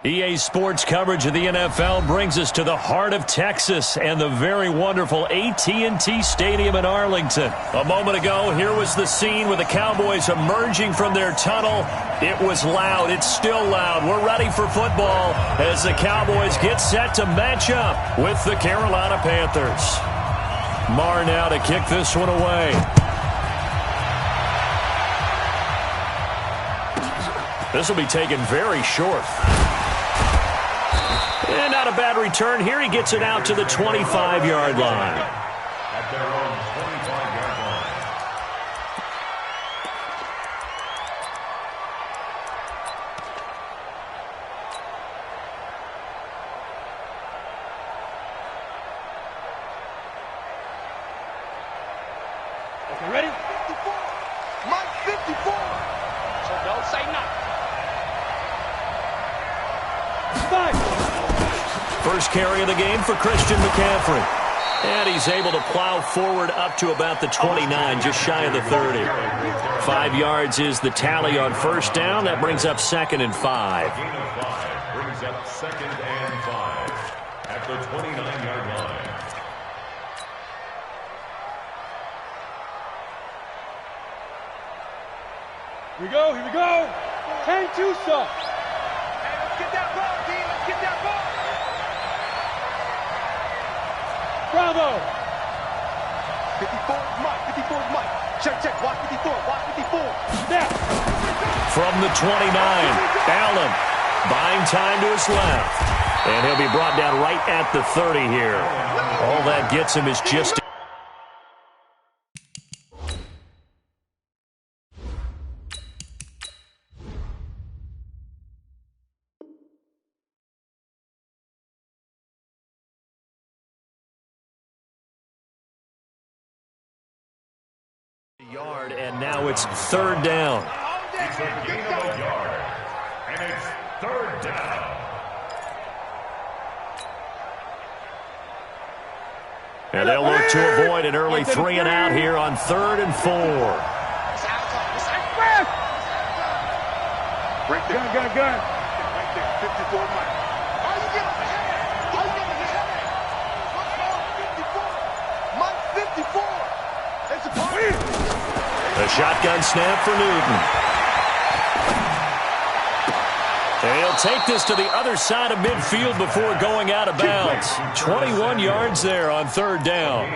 EA Sports coverage of the NFL brings us to the heart of Texas and the very wonderful AT&T Stadium in Arlington. A moment ago, here was the scene with the Cowboys emerging from their tunnel. It was loud. It's still loud. We're ready for football as the Cowboys get set to match up with the Carolina Panthers. Marr now to kick this one away. This will be taken very short. And not a bad return here. He gets it out to the 25-yard line. At their own 25-yard line. Okay, ready? 54. Mike 54. So don't say nothing. 5. First carry of the game for Christian McCaffrey. And he's able to plow forward up to about the 29, just shy of the 30. 5 yards is the tally on first down. That brings up 2nd and 5. Gain of 5 brings up 2nd and 5 at the 29-yard line. Here we go, here we go. Can't do so. Hey, let's get that ball, D. Let's get that ball. Bravo! 54 Mike, 54 Mike. Check, watch 54, watch 54. Snap! From the 29, Allen buying time to his left. And he'll be brought down right at the 30 here. All that gets him is just... yard, and now it's 3rd down. It's a gain of a yard, and it's 3rd down. And they'll look to avoid an early 3 and out here on 3rd and 4. Right there. Gun. Right there, 54 Mike. How you get over here? How you get over here? What's wrong? 54. Mike 54. It's a point. The shotgun snap for Newton. And he'll take this to the other side of midfield before going out of bounds. 21 yards there on 3rd down.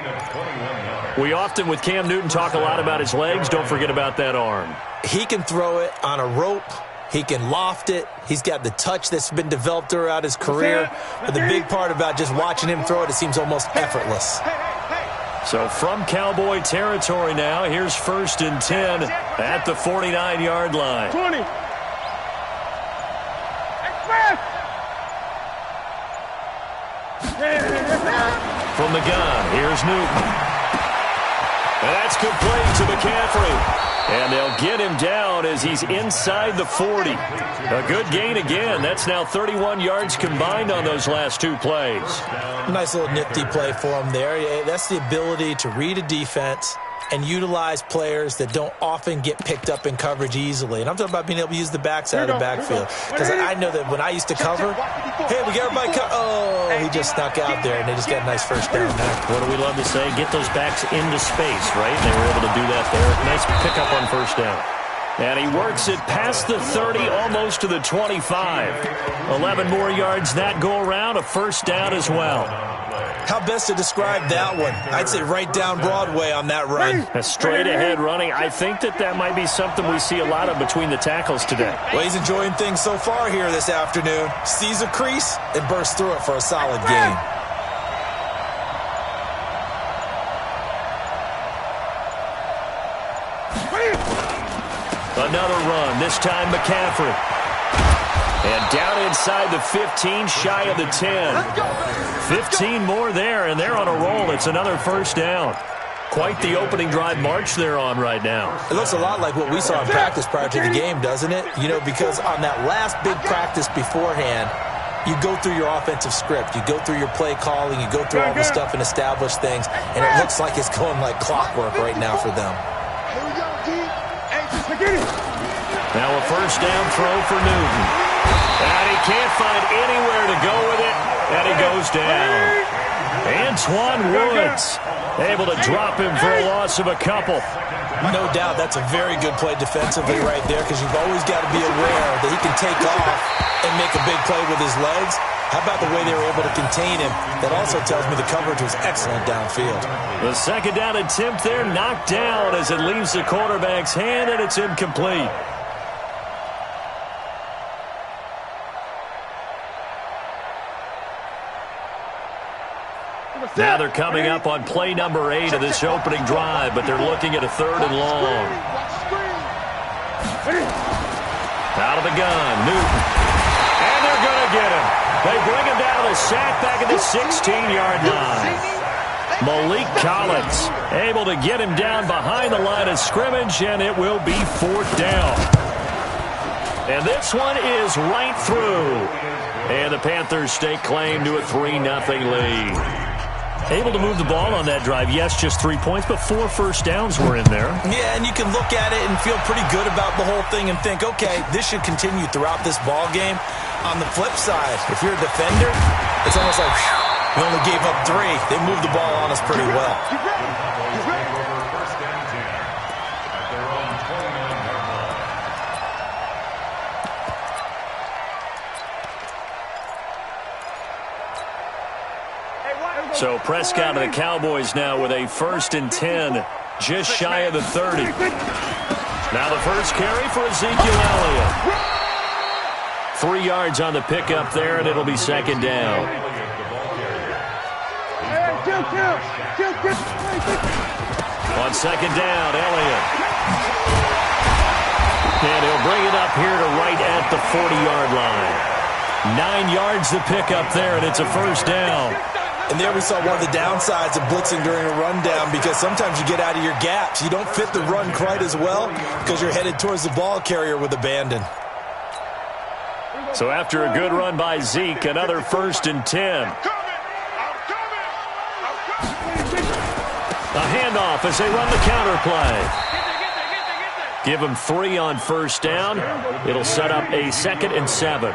We often, with Cam Newton, talk a lot about his legs. Don't forget about that arm. He can throw it on a rope. He can loft it. He's got the touch that's been developed throughout his career. But the big part about just watching him throw it, it seems almost effortless. So from Cowboy territory now, here's 1st and 10 at the 49-yard line. 20. From the gun, here's Newton. And that's complete to McCaffrey. And they'll get him down as he's inside the 40. A good gain again. That's now 31 yards combined on those last 2 plays. Nice little nifty play for him there. That's the ability to read a defense and utilize players that don't often get picked up in coverage easily. And I'm talking about being able to use the backside of the backfield. Because I know that when I used to cover, hey, we got everybody oh, he just snuck out there, and they just got a nice first down there. What do we love to say? Get those backs into space, right? They were able to do that there. Nice pickup on first down. And he works it past the 30, almost to the 25. 11 more yards that go around, a first down as well. How best to describe that one? I'd say right down Broadway on that run. A straight ahead running. I think that might be something we see a lot of between the tackles today. Well, he's enjoying things so far here this afternoon. Sees a crease and bursts through it for a solid gain. Another run, this time McCaffrey. And down inside the 15, shy of the 10. 15 more there, and they're on a roll. It's another first down. Quite the opening drive march they're on right now. It looks a lot like what we saw in practice prior to the game, doesn't it? You know, because on that last big practice beforehand, you go through your offensive script. You go through your play calling. You go through all the stuff and establish things. And it looks like it's going like clockwork right now for them. Here we go, D. Now a first down throw for Newton. And he can't find anywhere to go with it, and he goes down. Antoine Woods able to drop him for a loss of a couple. No doubt that's a very good play defensively right there, because you've always got to be aware that he can take off and make a big play with his legs. How about the way they were able to contain him? That also tells me the coverage was excellent downfield. The second down attempt there knocked down as it leaves the quarterback's hand, and it's incomplete. Now they're coming up on play number 8 of this opening drive, but they're looking at a 3rd and long. Out of the gun, Newton. And they're going to get him. They bring him down to the sack back at the 16-yard line. Malik Collins able to get him down behind the line of scrimmage, and it will be 4th down. And this one is right through. And the Panthers stake claim to a 3-0 lead. Able to move the ball on that drive. Yes, just 3 points, but 4 first downs were in there. Yeah, and you can look at it and feel pretty good about the whole thing and think, okay, this should continue throughout this ball game. On the flip side, if you're a defender, it's almost like, whew, we only gave up 3. They moved the ball on us pretty well. So Prescott and the Cowboys now with a 1st and 10, just shy of the 30. Now the first carry for Ezekiel Elliott. 3 yards on the pickup there, and it'll be 2nd down. On 2nd down, Elliott. And he'll bring it up here to right at the 40-yard line. 9 yards to pick up there, and it's a 1st down. And there we saw one of the downsides of blitzing during a rundown, because sometimes you get out of your gaps. You don't fit the run quite as well because you're headed towards the ball carrier with abandon. So after a good run by Zeke, another 1st and 10. A handoff as they run the counter play. Give them 3 on 1st down. It'll set up a 2nd and 7.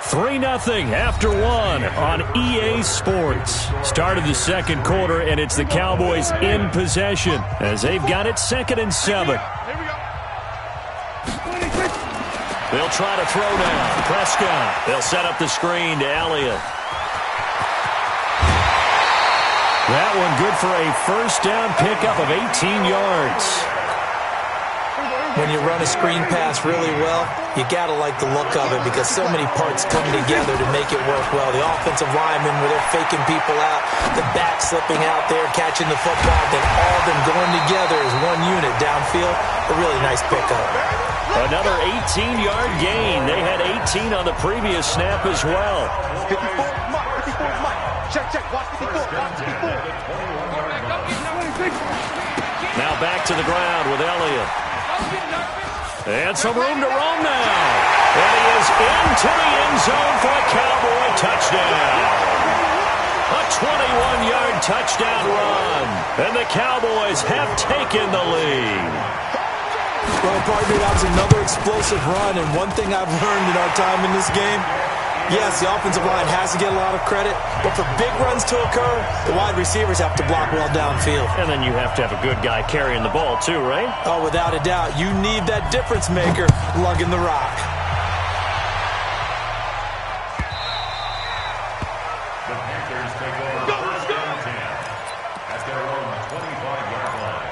3-0 after 1 on EA Sports. Start of the 2nd quarter, and it's the Cowboys in possession as they've got it 2nd and 7. They'll try to throw down. Prescott. They'll set up the screen to Elliott. That one good for a 1st down pickup of 18 yards. When you run a screen pass really well, you got to like the look of it, because so many parts come together to make it work well. The offensive linemen, where they're faking people out, the back slipping out there, catching the football, then all of them going together as one unit downfield. A really nice pickup. Another 18-yard gain. They had 18 on the previous snap as well. 54, check, watch 54, watch 54. Now back to the ground with Elliott. And some room to roam now. And he is into the end zone for a Cowboy touchdown. A 21-yard touchdown run. And the Cowboys have taken the lead. Well, partner, that was another explosive run. And one thing I've learned in our time in this game, yes, the offensive line has to get a lot of credit, but for big runs to occur, the wide receivers have to block well downfield. And then you have to have a good guy carrying the ball too, right? Oh, without a doubt. You need that difference maker lugging the rock. The Panthers take over 1st and 10 at their own 25-yard line.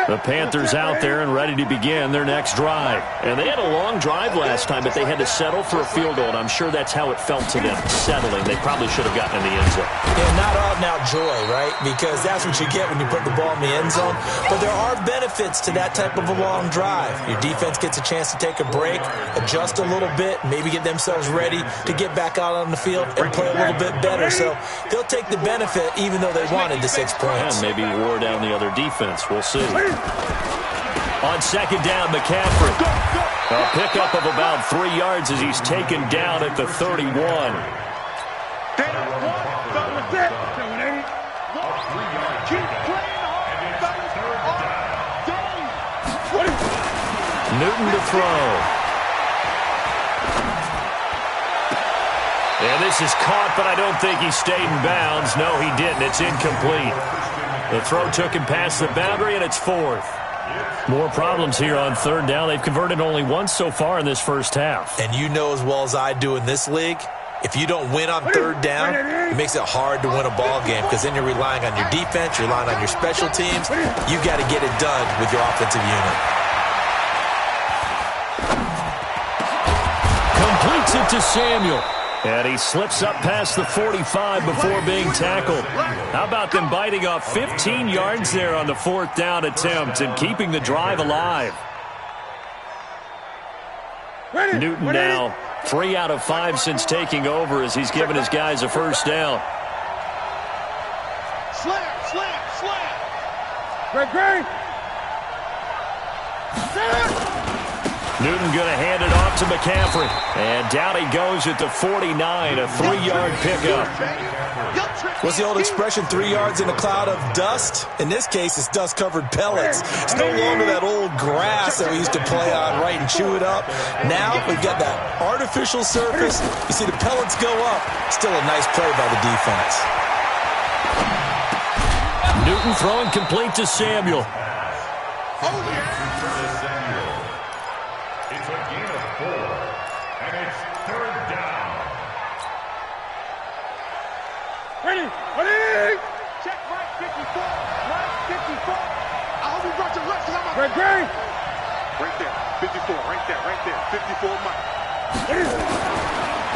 The Panthers out there and ready to begin their next drive. And they had a long drive last time, but they had to settle for a field goal, and I'm sure that's how it felt to them, settling. They probably should have gotten in the end zone. Yeah, not out and out joy, right? Because that's what you get when you put the ball in the end zone. But there are benefits to that type of a long drive. Your defense gets a chance to take a break, adjust a little bit, maybe get themselves ready to get back out on the field and play a little bit better. So they'll take the benefit even though they wanted the 6 points. And maybe wore down the other defense. We'll see. On 2nd down, McCaffrey. A pickup of about 3 yards as he's taken down at the 31. Keep playing hard. Newton to throw. And this is caught, but I don't think he stayed in bounds. No, he didn't. It's incomplete. The throw took him past the boundary, and it's fourth. More problems here on third down. They've converted only once so far in this first half. And you know as well as I do in this league, if you don't win on third down, it makes it hard to win a ball game because then you're relying on your defense, you're relying on your special teams. You've got to get it done with your offensive unit. Completes it to Samuel. And he slips up past the 45 before being tackled. How about them biting off 15 yards there on the fourth down attempt and keeping the drive alive? Newton now 3 out of 5 since taking over as he's given his guys a first down. Slam. Great. Newton going to hand it off to McCaffrey. And down he goes at the 49, a 3-yard pickup. What's the old expression, 3 yards in a cloud of dust? In this case, it's dust-covered pellets. It's no longer that old grass that we used to play on, right, and chew it up. Now we've got that artificial surface. You see the pellets go up. Still a nice play by the defense. Newton throwing complete to Samuel. It's a gain of 4, and it's third down. Ready. Check right 54. I hope you brought your left because I'm a... Great. Right there. 54. Right there. 54 Mike.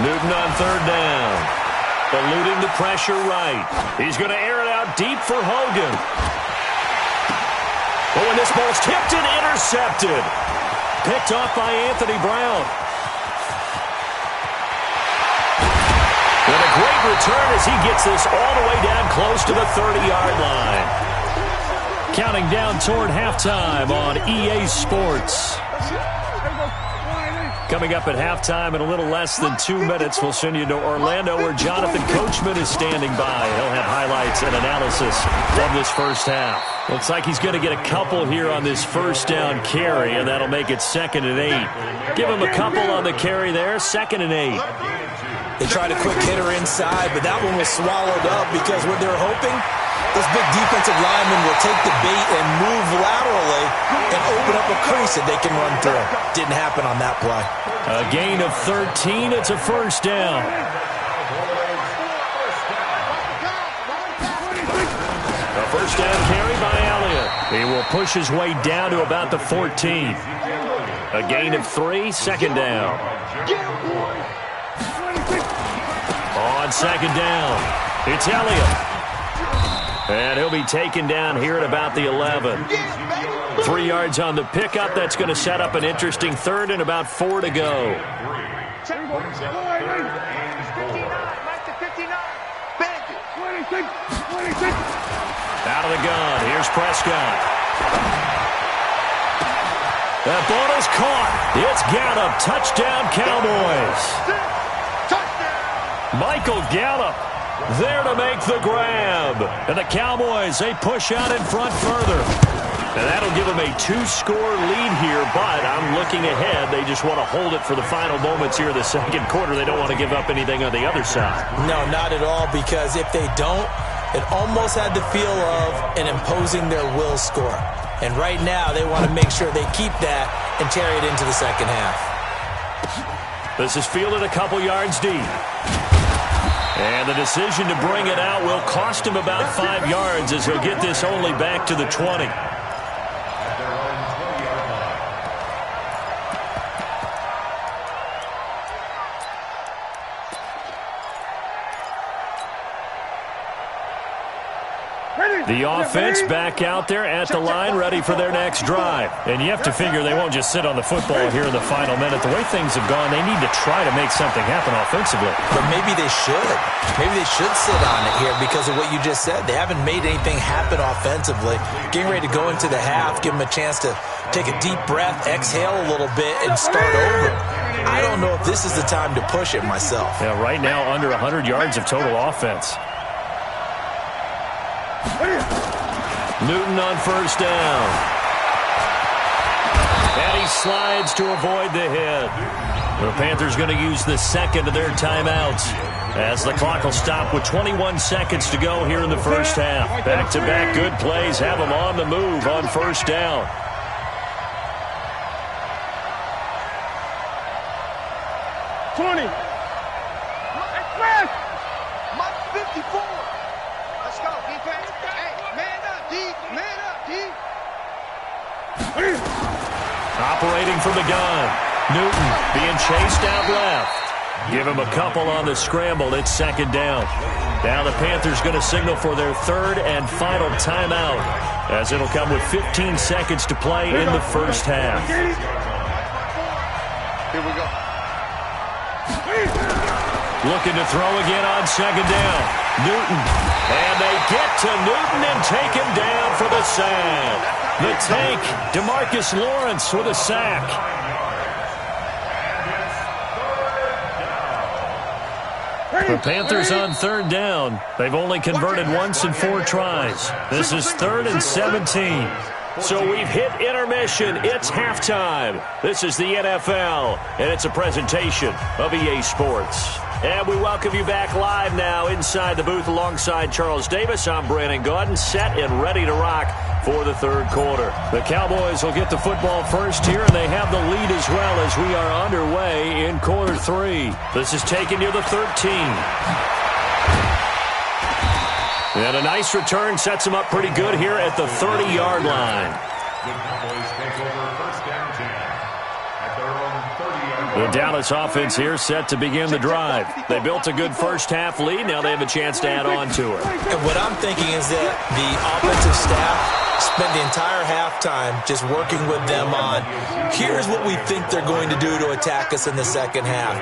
Newton on third down. Eluding the pressure right. He's going to air it out deep for Hogan. Oh, and this ball's tipped and intercepted. Picked off by Anthony Brown. And a great return as he gets this all the way down close to the 30-yard line. Counting down toward halftime on EA Sports. Coming up at halftime in a little less than 2 minutes, we'll send you to Orlando where Jonathan Coachman is standing by. He'll have highlights and analysis from this first half. Looks like he's going to get a couple here on this first down carry, and that'll make it 2nd and 8. Give him a couple on the carry there, 2nd and 8. They tried a quick hitter inside, but that one was swallowed up because what they're hoping, those big defensive linemen will take the bait and move laterally and open up a crease that they can run through. Didn't happen on that play. A gain of 13. It's a first down. A first down carry by Elliott. He will push his way down to about the 14. A gain of 3. 2nd down. On 2nd down, it's Elliott. And he'll be taken down here at about the 11. 3 yards on the pickup. That's going to set up an interesting third and about 4 to go. Out of the gun. Here's Prescott. That ball is caught. It's Gallup. Touchdown, Cowboys. Michael Gallup there to make the grab. And the Cowboys, they push out in front further. And that'll give them a 2-score lead here, but I'm looking ahead. They just want to hold it for the final moments here in the second quarter. They don't want to give up anything on the other side. No, not at all, because if they don't, it almost had the feel of an imposing their will score. And right now, they want to make sure they keep that and carry it into the second half. This is fielded a couple yards deep. And the decision to bring it out will cost him about 5 yards as he'll get this only back to the 20. The offense back out there at the line, ready for their next drive. And you have to figure they won't just sit on the football here in the final minute. The way things have gone, they need to try to make something happen offensively. But maybe they should. Maybe they should sit on it here because of what you just said. They haven't made anything happen offensively. Getting ready to go into the half, give them a chance to take a deep breath, exhale a little bit, and start over. I don't know if this is the time to push it myself. Yeah, right now under 100 yards of total offense. Newton on first down. And he slides to avoid the hit. The Panthers going to use the second of their timeouts as the clock will stop with 21 seconds to go here in the first half. Back-to-back good plays have them on the move on first down. Mike 54. Let's go, defense. Hey, man up, D. Man up, D. Operating from the gun. Newton being chased out left. Give him a couple on the scramble. It's second down. Now the Panthers going to signal for their third and final timeout as it'll come with 15 seconds to play in the first half. Here we go. Looking to throw again on second down. Newton. And they get to Newton and take him down for the sack. The tank, DeMarcus Lawrence with a sack. The Panthers on third down. They've only converted once in 4 tries. This is 3rd and 17. So we've hit intermission. It's halftime. This is the NFL, and it's a presentation of EA Sports. And we welcome you back live now inside the booth alongside Charles Davis. I'm Brandon Gaudin, set and ready to rock for the third quarter. The Cowboys will get the football first here, and they have the lead as well as we are underway in quarter 3. This is taken near the 13. And a nice return sets them up pretty good here at the 30-yard line. The Cowboys take over first down 10 at their own 30-yard line. The Dallas offense here set to begin the drive. They built a good first half lead. Now they have a chance to add on to it. And what I'm thinking is that the offensive staff spent the entire halftime just working with them on, here's what we think they're going to do to attack us in the second half.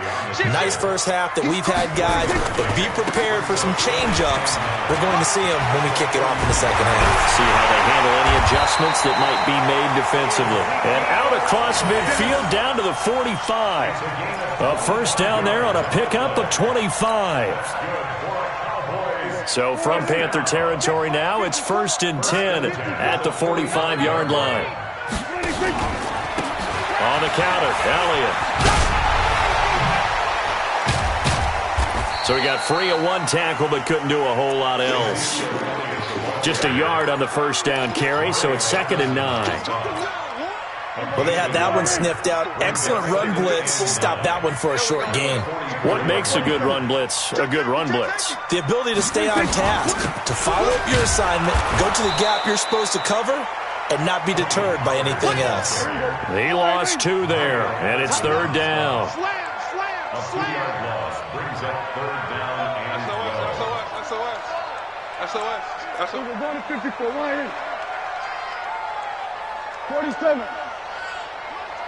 Nice first half that we've had, guys, but be prepared for some change-ups. We're going to see them when we kick it off in the second half. See how they handle any adjustments that might be made defensively. And out across midfield down to the 45. A first down there on a pickup of 25. So from Panther territory now, it's 1st and 10 at the 45-yard line. On the counter, Elliott. So he got free of one tackle but couldn't do a whole lot else. Just a yard on the first down carry, so it's 2nd and 9. Well, they had that one sniffed out. Excellent run blitz. Stop that one for a short gain. What makes a good run blitz a good run blitz? The ability to stay on task, to follow up your assignment, go to the gap you're supposed to cover, and not be deterred by anything else. He lost 2 there, and it's 3rd down. A 2-yard loss brings up 3rd down and SOS. We're going to 54. 47.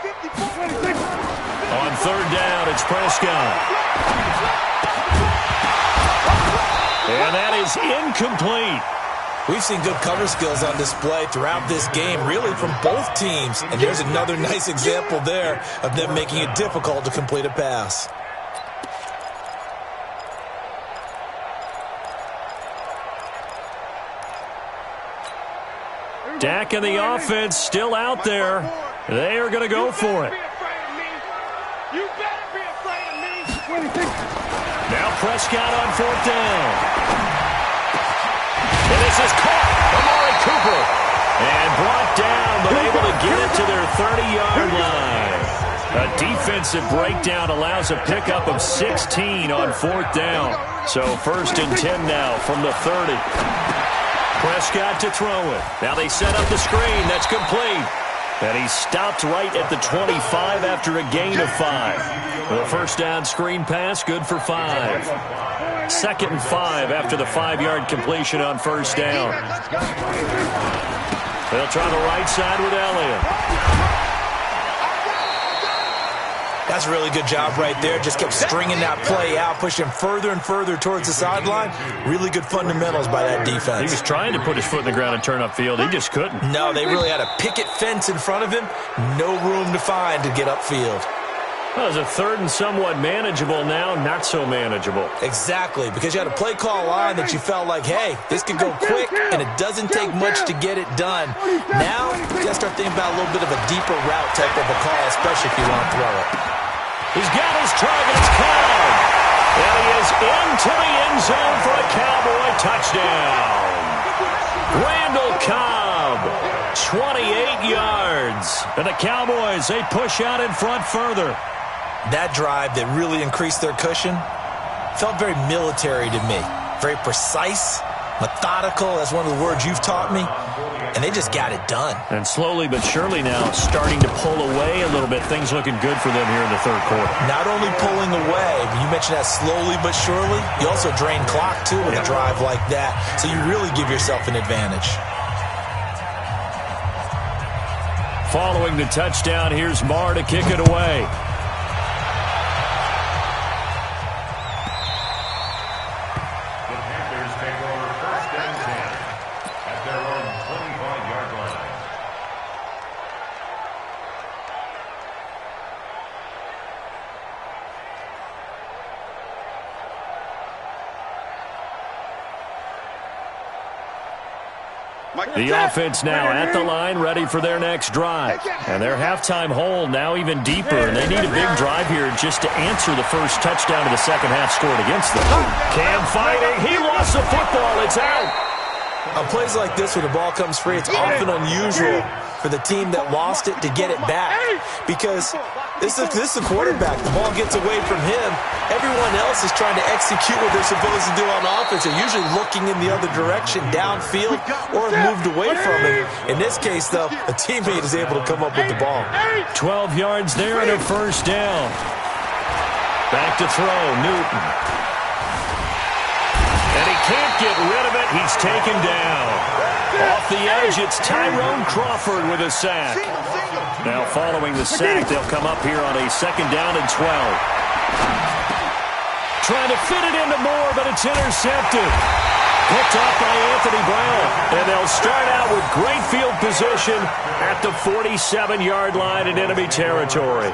54. 26. On 3rd down, it's Prescott. And that is incomplete. We've seen good cover skills on display throughout this game, really from both teams. And there's another nice example there of them making it difficult to complete a pass. Dak and the offense still out there. They are going to go for it. You better be afraid of me. Now Prescott on 4th down. And this is caught. Amari Cooper. And brought down, but able to get it to their 30-yard line. A defensive breakdown allows a pickup of 16 on 4th down. So 1st and 10 now from the 30. Prescott to throw it. Now they set up the screen. That's complete. And he stopped right at the 25 after a gain of 5. The first down screen pass, good for 5. 2nd and 5 after the 5-yard completion on first down. They'll try the right side with Elliott. That's a really good job right there. Just kept stringing that play out, pushing further and further towards the sideline. Really good fundamentals by that defense. He was trying to put his foot in the ground and turn upfield. He just couldn't. No, they really had a picket fence in front of him. No room to find to get upfield. Well, it's a third and somewhat manageable now, not so manageable. Exactly, because you had a play call line that you felt like, hey, this could go quick, and it doesn't take much to get it done. Now, you got to start thinking about a little bit of a deeper route type of a call, especially if you want to throw it. He's got his target. It's caught. And he is into the end zone for a Cowboy touchdown. Randall Cobb, 28 yards. And the Cowboys, they push out in front further. That drive that really increased their cushion felt very military to me. Very precise, methodical. That's one of the words you've taught me. And they just got it done. And slowly but surely now starting to pull away a little bit. Things looking good for them here in the third quarter. Not only pulling away, but you mentioned that slowly but surely. You also drain clock, too, with a drive like that. So you really give yourself an advantage. Following the touchdown, here's Marr to kick it away. The offense now at the line, ready for their next drive. And their halftime hold now even deeper, and they need a big drive here just to answer the first touchdown of the second half scored against them. Cam fighting. He lost the football. It's out. On plays like this, when the ball comes free, it's often unusual for the team that lost it to get it back. Because this is the quarterback. The ball gets away from him. Everyone else is trying to execute what they're supposed to do on offense. They're usually looking in the other direction, downfield, or have moved away from it. In this case, though, a teammate is able to come up with the ball. 12 yards there and a first down. Back to throw, Newton. And he can't get rid of it. He's taken down. Off the edge, it's Tyrone Crawford with a sack. Now following the sack, they'll come up here on a second down and 12. Trying to fit it into Moore, but it's intercepted. Picked off by Anthony Brown. And they'll start out with great field position at the 47-yard line in enemy territory.